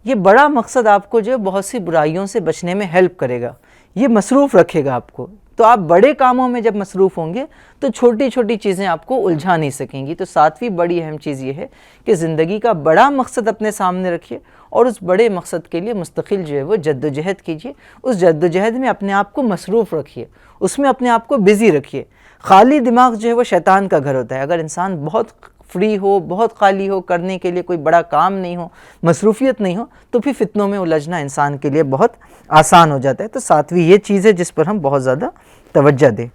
یہ بڑا مقصد آپ کو جو بہت سی برائیوں سے بچنے میں ہیلپ کرے گا، یہ مصروف رکھے گا آپ کو۔ تو آپ بڑے کاموں میں جب مصروف ہوں گے تو چھوٹی چھوٹی چیزیں آپ کو الجھا نہیں سکیں گی۔ تو 7ویں بڑی اہم چیز یہ ہے کہ زندگی کا بڑا مقصد اپنے سامنے رکھیے اور اس بڑے مقصد کے لیے مستقل جو ہے وہ جدوجہد کیجیے، اس جدوجہد میں اپنے آپ کو مصروف رکھیے، اس میں اپنے آپ کو بزی رکھیے۔ خالی دماغ جو ہے وہ شیطان کا گھر ہوتا ہے۔ اگر انسان بہت فری ہو، بہت خالی ہو، کرنے کے لیے کوئی بڑا کام نہیں ہو، مصروفیت نہیں ہو، تو پھر فتنوں میں الجھنا انسان کے لیے بہت آسان ہو جاتا ہے۔ تو 7ویں یہ چیز ہے جس پر ہم بہت زیادہ توجہ دیں۔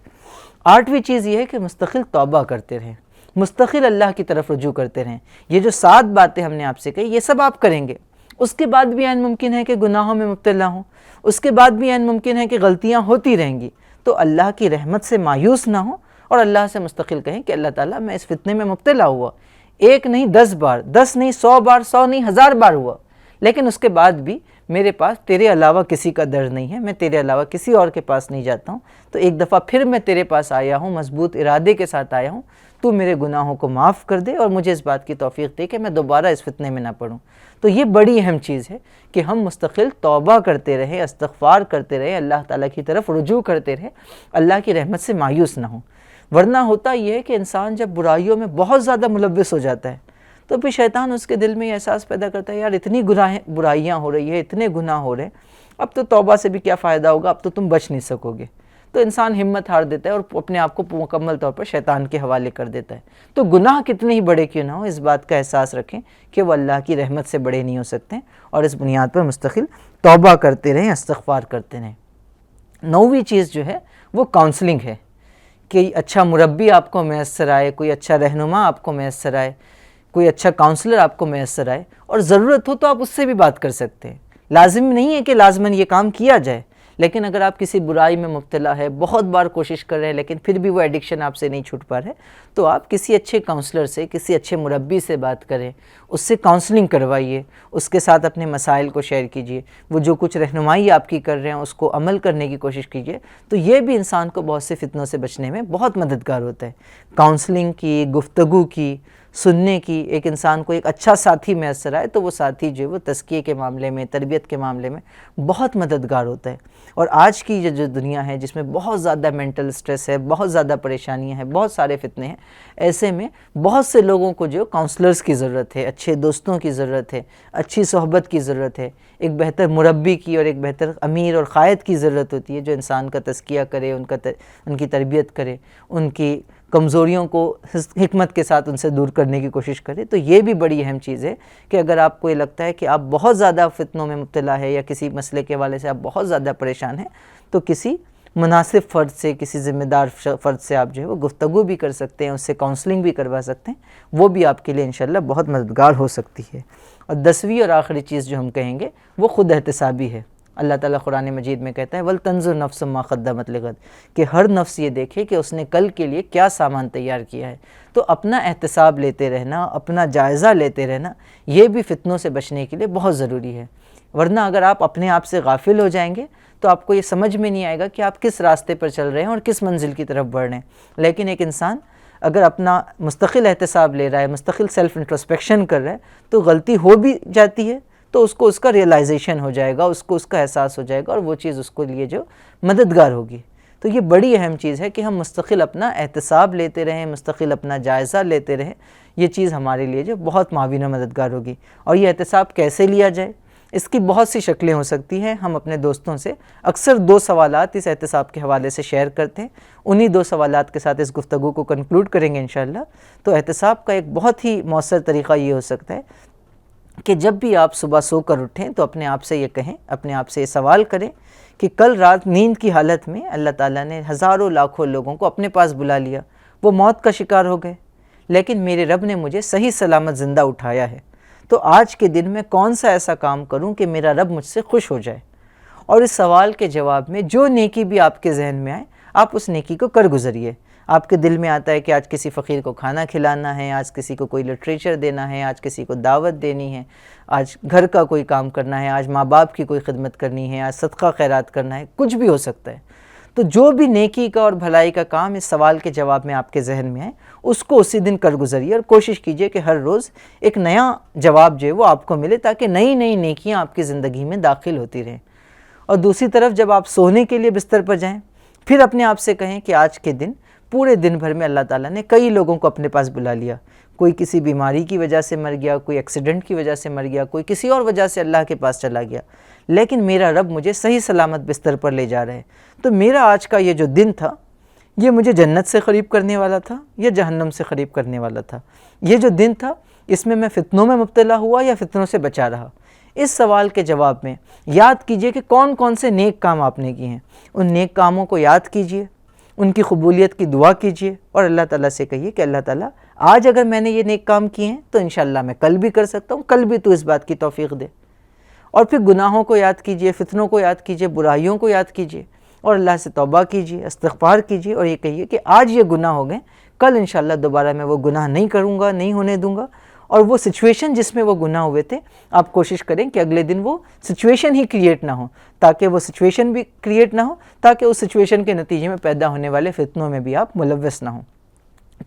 8ویں چیز یہ ہے کہ مستقل توبہ کرتے رہیں، مستقل اللہ کی طرف رجوع کرتے رہیں۔ یہ جو 7 باتیں ہم نے آپ سے کہی، یہ سب آپ کریں گے، اس کے بعد بھی عین ممکن ہے کہ گناہوں میں مبتلا ہوں، اس کے بعد بھی عین ممکن ہے کہ غلطیاں ہوتی رہیں گی، تو اللہ کی رحمت سے مایوس نہ ہوں اور اللہ سے مستقل کہیں کہ اللہ تعالیٰ میں اس فتنے میں مبتلا ہوا، 1 نہیں 10 بار، 10 نہیں 100 بار، 100 نہیں 1000 بار ہوا، لیکن اس کے بعد بھی میرے پاس تیرے علاوہ کسی کا در نہیں ہے، میں تیرے علاوہ کسی اور کے پاس نہیں جاتا ہوں، تو ایک دفعہ پھر میں تیرے پاس آیا ہوں، مضبوط ارادے کے ساتھ آیا ہوں، تو میرے گناہوں کو معاف کر دے اور مجھے اس بات کی توفیق دے کہ میں دوبارہ اس فتنے میں نہ پڑوں۔ تو یہ بڑی اہم چیز ہے کہ ہم مستقل توبہ کرتے رہیں، استغفار کرتے رہیں، اللہ تعالیٰ کی طرف رجوع کرتے رہیں، اللہ کی رحمت سے مایوس نہ ہوں۔ ورنہ ہوتا یہ ہے کہ انسان جب برائیوں میں بہت زیادہ ملوث ہو جاتا ہے تو پھر شیطان اس کے دل میں یہ احساس پیدا کرتا ہے، یار اتنی برائیاں ہو رہی ہے، اتنے گناہ ہو رہے ہیں، اب تو توبہ سے بھی کیا فائدہ ہوگا، اب تو تم بچ نہیں سکو گے۔ تو انسان ہمت ہار دیتا ہے اور اپنے آپ کو مکمل طور پر شیطان کے حوالے کر دیتا ہے۔ تو گناہ کتنے ہی بڑے کیوں نہ ہو، اس بات کا احساس رکھیں کہ وہ اللہ کی رحمت سے بڑے نہیں ہو سکتے، اور اس بنیاد پر مستقل توبہ کرتے رہیں، استغفار کرتے رہیں۔ 9ویں چیز جو ہے وہ کاؤنسلنگ ہے، کہ اچھا مربی آپ کو میسر آئے، کوئی اچھا رہنما آپ کو میسر آئے، کوئی اچھا کاؤنسلر آپ کو میسر آئے، اور ضرورت ہو تو آپ اس سے بھی بات کر سکتے ہیں۔ لازم نہیں ہے کہ لازماً یہ کام کیا جائے، لیکن اگر آپ کسی برائی میں مبتلا ہے، بہت بار کوشش کر رہے ہیں لیکن پھر بھی وہ ایڈکشن آپ سے نہیں چھوٹ پا رہے، تو آپ کسی اچھے کاؤنسلر سے، کسی اچھے مربی سے بات کریں، اس سے کاؤنسلنگ کروائیے، اس کے ساتھ اپنے مسائل کو شیئر کیجیے، وہ جو کچھ رہنمائی آپ کی کر رہے ہیں اس کو عمل کرنے کی کوشش کیجیے۔ تو یہ بھی انسان کو بہت سے فتنوں سے بچنے میں بہت مددگار ہوتا ہے۔ کاؤنسلنگ کی، گفتگو کی، سننے کی، ایک انسان کو ایک اچھا ساتھی میسر آئے تو وہ ساتھی جو ہے وہ تزکیے کے معاملے میں، تربیت کے معاملے میں بہت مددگار ہوتا ہے۔ اور آج کی یہ جو دنیا ہے جس میں بہت زیادہ مینٹل سٹریس ہے، بہت زیادہ پریشانیاں ہیں، بہت سارے فتنے ہیں، ایسے میں بہت سے لوگوں کو جو کاؤنسلرز کی ضرورت ہے، اچھے دوستوں کی ضرورت ہے، اچھی صحبت کی ضرورت ہے، ایک بہتر مربی کی اور ایک بہتر امیر اور قائد کی ضرورت ہوتی ہے جو انسان کا تزکیہ کرے، ان کی تربیت کرے، ان کی کمزوریوں کو حکمت کے ساتھ ان سے دور کرنے کی کوشش کرے۔ تو یہ بھی بڑی اہم چیز ہے کہ اگر آپ کو یہ لگتا ہے کہ آپ بہت زیادہ فتنوں میں مبتلا ہے یا کسی مسئلے کے حوالے سے آپ بہت زیادہ پریشان ہیں، تو کسی مناسب فرد سے، کسی ذمہ دار فرد سے آپ جو ہے وہ گفتگو بھی کر سکتے ہیں، اس سے کاؤنسلنگ بھی کروا سکتے ہیں، وہ بھی آپ کے لیے انشاءاللہ بہت مددگار ہو سکتی ہے۔ اور 10ویں اور آخری چیز جو ہم کہیں گے وہ خود احتسابی ہے۔ اللہ تعالیٰ قرآن مجید میں کہتا ہے وَلْتَنْظُرْ نَفْسٌ مَا قَدَّمَتْ لِغَدٍ، کہ ہر نفس یہ دیکھے کہ اس نے کل کے لیے کیا سامان تیار کیا ہے۔ تو اپنا احتساب لیتے رہنا، اپنا جائزہ لیتے رہنا، یہ بھی فتنوں سے بچنے کے لیے بہت ضروری ہے۔ ورنہ اگر آپ اپنے آپ سے غافل ہو جائیں گے تو آپ کو یہ سمجھ میں نہیں آئے گا کہ آپ کس راستے پر چل رہے ہیں اور کس منزل کی طرف بڑھ رہے ہیں۔ لیکن ایک انسان اگر اپنا مستقل احتساب لے رہا ہے، مستقل سیلف انٹروسپیکشن کر رہا ہے، تو غلطی ہو بھی جاتی ہے تو اس کو اس کا ریئلائزیشن ہو جائے گا، اس کو اس کا احساس ہو جائے گا، اور وہ چیز اس کو لیے جو مددگار ہوگی۔ تو یہ بڑی اہم چیز ہے کہ ہم مستقل اپنا احتساب لیتے رہیں، مستقل اپنا جائزہ لیتے رہیں، یہ چیز ہمارے لیے جو بہت معاون و مددگار ہوگی۔ اور یہ احتساب کیسے لیا جائے، اس کی بہت سی شکلیں ہو سکتی ہیں۔ ہم اپنے دوستوں سے اکثر 2 سوالات اس احتساب کے حوالے سے شیئر کرتے ہیں، انہی 2 سوالات کے ساتھ اس گفتگو کو کنکلوڈ کریں گے انشاءاللہ۔ تو احتساب کا ایک بہت ہی مؤثر طریقہ یہ ہو سکتا ہے کہ جب بھی آپ صبح سو کر اٹھیں تو اپنے آپ سے یہ کہیں، اپنے آپ سے یہ سوال کریں کہ کل رات نیند کی حالت میں اللہ تعالیٰ نے ہزاروں لاکھوں لوگوں کو اپنے پاس بلا لیا، وہ موت کا شکار ہو گئے، لیکن میرے رب نے مجھے صحیح سلامت زندہ اٹھایا ہے۔ تو آج کے دن میں کون سا ایسا کام کروں کہ میرا رب مجھ سے خوش ہو جائے؟ اور اس سوال کے جواب میں جو نیکی بھی آپ کے ذہن میں آئے، آپ اس نیکی کو کر گزریے۔ آپ کے دل میں آتا ہے کہ آج کسی فقیر کو کھانا کھلانا ہے، آج کسی کو کوئی لٹریچر دینا ہے، آج کسی کو دعوت دینی ہے، آج گھر کا کوئی کام کرنا ہے، آج ماں باپ کی کوئی خدمت کرنی ہے، آج صدقہ خیرات کرنا ہے، کچھ بھی ہو سکتا ہے۔ تو جو بھی نیکی کا اور بھلائی کا کام اس سوال کے جواب میں آپ کے ذہن میں آئے، اس کو اسی دن کر گزریے، اور کوشش کیجئے کہ ہر روز ایک نیا جواب جو ہے وہ آپ کو ملے، تاکہ نئی نئی نیکیاں آپ کی زندگی میں داخل ہوتی رہیں۔ اور دوسری طرف جب آپ سونے کے لیے بستر پر جائیں، پھر اپنے آپ سے کہیں کہ آج کے دن، پورے دن بھر میں اللہ تعالیٰ نے کئی لوگوں کو اپنے پاس بلا لیا، کوئی کسی بیماری کی وجہ سے مر گیا، کوئی ایکسیڈنٹ کی وجہ سے مر گیا، کوئی کسی اور وجہ سے اللہ کے پاس چلا گیا، لیکن میرا رب مجھے صحیح سلامت بستر پر لے جا رہے ہیں۔ تو میرا آج کا یہ جو دن تھا، یہ مجھے جنت سے قریب کرنے والا تھا یا جہنم سے قریب کرنے والا تھا؟ یہ جو دن تھا، اس میں فتنوں میں مبتلا ہوا یا فتنوں سے بچا رہا؟ اس سوال کے جواب میں یاد کیجئے کہ کون کون سے نیک کام آپ نے کیے ہیں، ان نیک کاموں کو یاد کیجئے، ان کی قبولیت کی دعا کیجئے، اور اللہ تعالیٰ سے کہیے کہ اللہ تعالیٰ آج اگر میں نے یہ نیک کام کیے ہیں تو انشاءاللہ میں کل بھی کر سکتا ہوں، کل بھی تو اس بات کی توفیق دے۔ اور پھر گناہوں کو یاد کیجئے، فتنوں کو یاد کیجئے، برائیوں کو یاد کیجئے، اور اللہ سے توبہ کیجئے، استغفار کیجئے، اور یہ کہیے کہ آج یہ گناہ ہو گئے، کل انشاءاللہ دوبارہ میں وہ گناہ نہیں کروں گا، نہیں ہونے دوں گا۔ اور وہ سچویشن جس میں وہ گناہ ہوئے تھے، آپ کوشش کریں کہ اگلے دن وہ سچویشن ہی کریٹ نہ ہو، تاکہ وہ سچویشن بھی کریٹ نہ ہو، تاکہ اس سچویشن کے نتیجے میں پیدا ہونے والے فتنوں میں بھی آپ ملوث نہ ہوں۔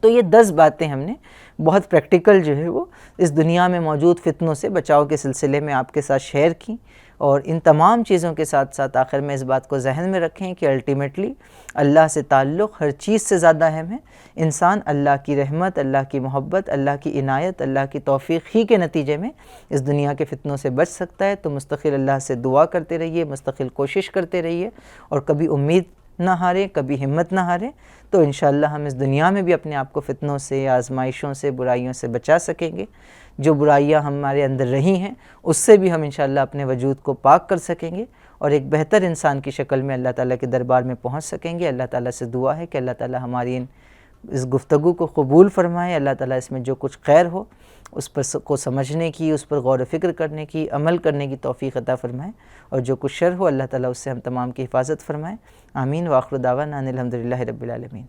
تو یہ 10 باتیں ہم نے بہت پریکٹیکل جو ہے وہ اس دنیا میں موجود فتنوں سے بچاؤ کے سلسلے میں آپ کے ساتھ شیئر کی، اور ان تمام چیزوں کے ساتھ ساتھ آخر میں اس بات کو ذہن میں رکھیں کہ الٹیمیٹلی اللہ سے تعلق ہر چیز سے زیادہ اہم ہے۔ انسان اللہ کی رحمت، اللہ کی محبت، اللہ کی عنایت، اللہ کی توفیق ہی کے نتیجے میں اس دنیا کے فتنوں سے بچ سکتا ہے۔ تو مستقل اللہ سے دعا کرتے رہیے، مستقل کوشش کرتے رہیے، اور کبھی امید نہ ہاریں، کبھی ہمت نہ ہاریں، تو انشاءاللہ ہم اس دنیا میں بھی اپنے آپ کو فتنوں سے، آزمائشوں سے، برائیوں سے بچا سکیں گے۔ جو برائیاں ہمارے اندر رہی ہیں، اس سے بھی ہم انشاءاللہ اپنے وجود کو پاک کر سکیں گے، اور ایک بہتر انسان کی شکل میں اللہ تعالیٰ کے دربار میں پہنچ سکیں گے۔ اللہ تعالیٰ سے دعا ہے کہ اللہ تعالیٰ ہماری اس گفتگو کو قبول فرمائے، اللہ تعالیٰ اس میں جو کچھ خیر ہو اس پر کو سمجھنے کی، اس پر غور و فکر کرنے کی، عمل کرنے کی توفیق عطا فرمائے، اور جو کچھ شر ہو اللہ تعالیٰ اس سے ہم تمام کی حفاظت فرمائے۔ آمین۔ وآخر دعوانا ان الحمدللہ رب العالمین۔